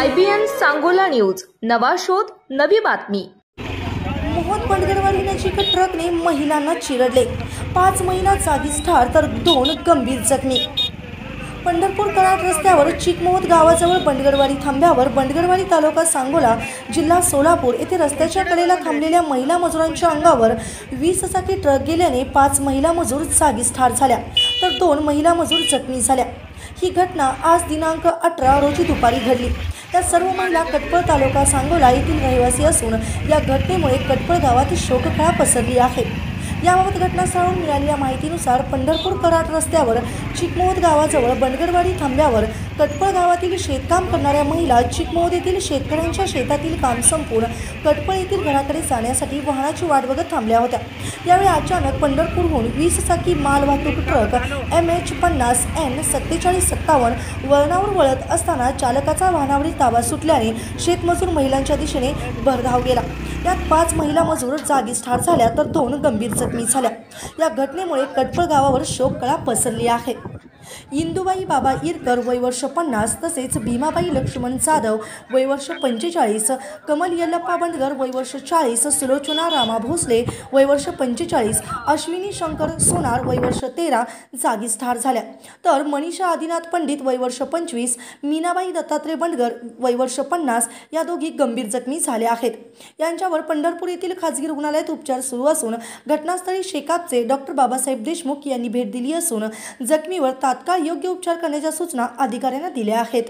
IBN Sangola news, नवा शोध नवी बातमी। मोहोत बंडगरवाडी नजीक ट्रकने महिलांना चिरडले, 5 महिला जागीच ठार तर 2 गंभीर जखमी। पंढरपूर कराड रस्त्यावर चिकमोहोत गावाजवळ बंडगरवाडी थांब्यावर बंडगरवाडी तालुका सांगोला जिल्हा सोलापूर येथे रस्त्याच्या कडेला थांबलेल्या महिला मजुरांच्या अंगावर 20 चाकी ट्रक गेल्याने 5 महिला मजूर जागीच ठार झाल्या तर 2 महिला मजूर जखमी झाल्या। ही घटना आज दिनांक 18 रोजी दुपारी घडली। या सर्व महिला कटपळ तालुका सांगोला येथील रहिवासी असून या घटनेमुळे कटपळ गावात शोककळा पसरली आहे। याबाबत घटनास्थळावरून मिळालेल्या माहितीनुसार पंढरपूर कराड रस्त्यावर चिकमोहोत गावाजवळ बंडगरवाडी थांब्यावर कटपळ गावातील शेतकाम करणाऱ्या महिला चिकमोहोत येथील शेतकऱ्यांच्या शेतातील काम संपून कटपळ येथील घराकडे जाण्यासाठी वाहनाची वाट बघत थांबल्या होत्या। यावेळी अचानक पंढरपूरहून 20 चाकी माल वाहतूक ट्रक MH50N 4757 वळणावर वळत असताना चालकाचा वाहनावरील ताबा सुटल्याने शेतमजूर महिलांच्या दिशेने भरधाव गेला। यात 5 महिला मजूर जागीच ठार झाल्या तर 2 गंभीर जखमी झाल्या। या घटनेमुळे कटपळ गावावर शोककळा पसरली आहे। इंदुबाई बाबा इरकर वय वर्ष 50, तसेच भीमाबाई लक्ष्मण जाधव वय वर्ष 45, कमल यल्लप्पा बंडगर वय वर्ष 40, सुलोचना रामा भोसले वय वर्ष 45, अश्विनी शंकर सोनार वय वर्ष 13 जागीच ठार झाल्या तर मनीषा आदिनाथ पंडित वय वर्ष 25, मीनाबाई दत्तात्रय बंडगर वय वर्ष 50 या दोघी गंभीर जखमी झाल्या आहेत। यांच्यावर पंढरपूर येथील खाजगी रुग्णालयात उपचार सुरू असून घटनास्थळी शेकापचे डॉक्टर बाबासाहेब देशमुख यांनी भेट दिली असून जखमीवर तात्काळ योग्य उपचार करण्याच्या सूचना अधिकाऱ्यांना दिल्या आहेत।